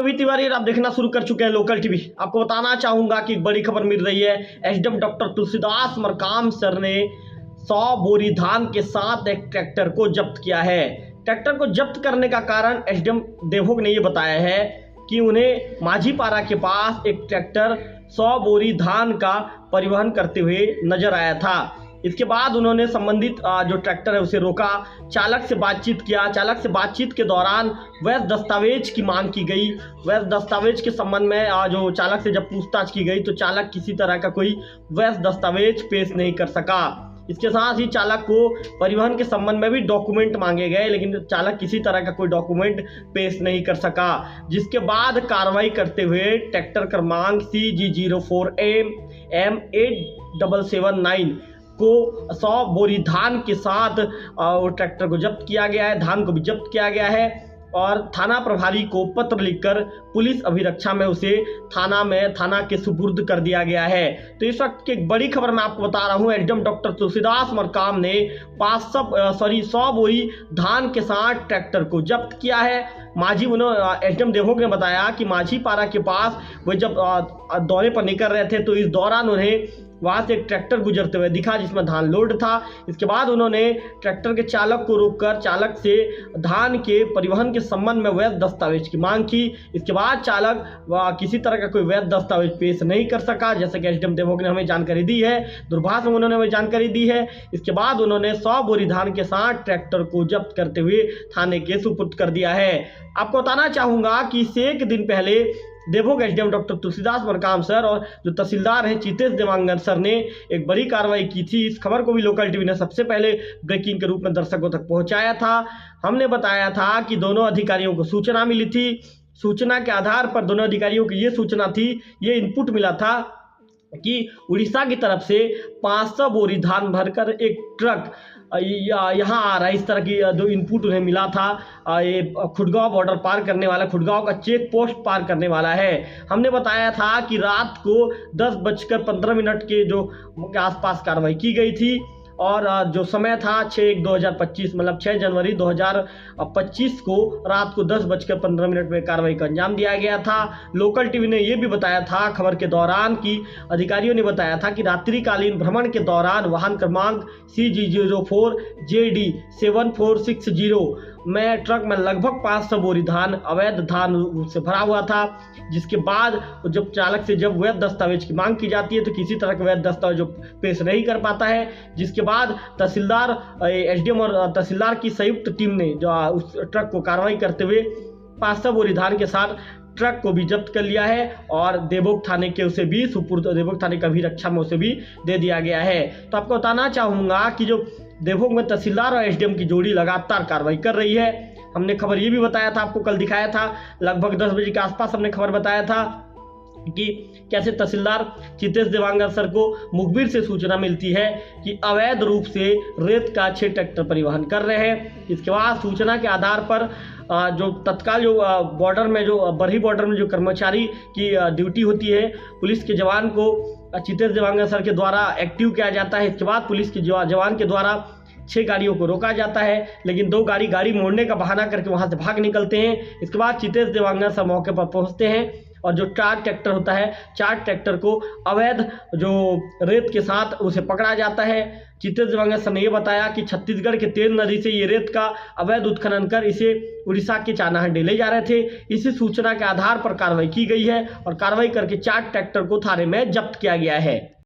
रवि तिवारी और आप देखना शुरू कर चुके हैं लोकल टीवी। आपको बताना चाहूंगा कि एक बड़ी खबर मिल रही है। SDM doctor Tulsidas Markam sir ने 100 बोरी धान के साथ एक ट्रैक्टर को जब्त किया है। ट्रैक्टर को जब्त करने का कारण एसडीएम देवभोग ने यह बताया है कि उन्हें माझीपारा के पास एक ट्रैक्टर 100 बोरी धान का परिवहन करते हुए नजर आया था। इसके बाद उन्होंने संबंधित जो ट्रैक्टर है उसे रोका, चालक से बातचीत किया। चालक से बातचीत के दौरान वैध दस्तावेज की मांग की गई। वैध दस्तावेज के संबंध में जो चालक से जब पूछताछ की गई तो चालक किसी तरह का कोई वैध दस्तावेज पेश नहीं कर सका। इसके साथ ही चालक को परिवहन के संबंध में भी डॉक्यूमेंट मांगे गए, लेकिन चालक किसी तरह का कोई डॉक्यूमेंट पेश नहीं कर सका। जिसके बाद कार्रवाई करते हुए ट्रैक्टर क्रमांक CG04M8779 को 100 बोरी धान के साथ वो ट्रैक्टर को जब्त किया गया है। धान को भी जब्त किया गया है और थाना प्रभारी को पत्र लिखकर पुलिस अभिरक्षा में उसे थाना के सुपुर्द कर दिया गया है। तो इस वक्त की एक बड़ी खबर मैं आपको बता रहा हूं। एसडीएम डॉक्टर तुलसीदास मरकाम ने 100 बोरी धान के साथ ट्रैक्टर को जब्त किया है। एसडीएम देवभोग ने बताया कि माझीपारा के पास वो जब दौरे पर निकल रहे थे तो इस दौरान उन्हें वहां से एक ट्रैक्टर गुजरते हुए दिखा जिसमें धान लोड था। इसके बाद उन्होंने ट्रैक्टर के चालक को रोककर चालक से धान के परिवहन के संबंध में वैध दस्तावेज की मांग की। इसके बाद चालक किसी तरह का कोई वैध दस्तावेज पेश नहीं कर सका, जैसे कि एसडीएम देवभोग ने हमें जानकारी दी है, दूरभाष में उन्होंने हमें जानकारी दी है। इसके बाद उन्होंने 100 बोरी धान के साथ ट्रैक्टर को जब्त करते हुए थाने के सुपुर्द कर दिया है। आपको बताना चाहूंगा कि इससे एक दिन पहले Devbhog SDM doctor Tulsidas Markam sir और जो तहसीलदार हैं चितेश देवांगन सर ने एक बड़ी कार्रवाई की थी। इस खबर को भी लोकल टीवी ने सबसे पहले ब्रेकिंग के रूप में दर्शकों तक पहुंचाया था। हमने बताया था कि दोनों अधिकारियों को सूचना मिली थी। सूचना के आधार पर दोनों अधिकारियों की ये सूचना थी, ये इनपुट मिला था कि उड़ीसा की तरफ से 500 बोरी धान भरकर एक ट्रक यहाँ आ रहा है। इस तरह की जो इनपुट उन्हें मिला था। ये खुडगांव बॉर्डर पार करने वाला, खुडगांव का चेक पोस्ट पार करने वाला है। हमने बताया था कि रात को 10:15 के आसपास कार्रवाई की गई थी और जो समय था 6/1/2025 मतलब 6 जनवरी 2025 को रात को 10:15 में कार्रवाई का अंजाम दिया गया था। लोकल टीवी ने यह भी बताया था खबर के दौरान कि अधिकारियों ने बताया था कि रात्रिकालीन भ्रमण के दौरान वाहन क्रमांक CG04JD7460 में ट्रक में लगभग 500 बोरी धान अवैध धान से भरा हुआ था। जिसके बाद जब चालक से जब वैध दस्तावेज की मांग की जाती है तो किसी तरह का वैध दस्तावेज पेश नहीं कर पाता है। जिसके बाद तहसीलदार एसडीएम और तहसीलदार की संयुक्त टीम ने जो उस ट्रक को कार्रवाई करते हुए 500 बोरी धान के साथ ट्रक को भी जब्त कर लिया है और देवभोग थाने के उसे भी सुपुर्द, देवभोग थाने का भी रक्षा में उसे भी दे दिया गया है। तो आपको बताना चाहूंगा कि जो देवभोग में तहसीलदार और एसडीएम की जोड़ी लगातार कार्रवाई कर रही है। हमने खबर ये भी बताया था, आपको कल दिखाया था, लगभग 10 बजे के आसपास हमने खबर बताया था कि कैसे तहसीलदार चितेश देवांगन सर को मुखबिर से सूचना मिलती है कि अवैध रूप से रेत का 6 ट्रैक्टर परिवहन कर रहे हैं। इसके बाद सूचना के आधार पर जो तत्काल जो बॉर्डर में जो बरही बॉर्डर में जो कर्मचारी की ड्यूटी होती है, पुलिस के जवान को चितेश देवांगन सर के द्वारा एक्टिव किया जाता है। इसके बाद पुलिस के जवान के द्वारा 6 गाड़ियों को रोका जाता है, लेकिन 2 गाड़ी मोड़ने का बहाना करके वहां से भाग निकलते हैं। इसके बाद चितेश देवांगन सर मौके पर पहुंचते हैं और जो 4 ट्रैक्टर होता है, 4 ट्रैक्टर को अवैध जो रेत के साथ उसे पकड़ा जाता है। चितेश देवांगन सर ने यह बताया कि छत्तीसगढ़ के तेल नदी से ये रेत का अवैध उत्खनन कर इसे उड़ीसा के चानाहांडी ले जा रहे थे। इसी सूचना के आधार पर कार्रवाई की गई है और कार्रवाई करके 4 ट्रैक्टर को थाने में जब्त किया गया है।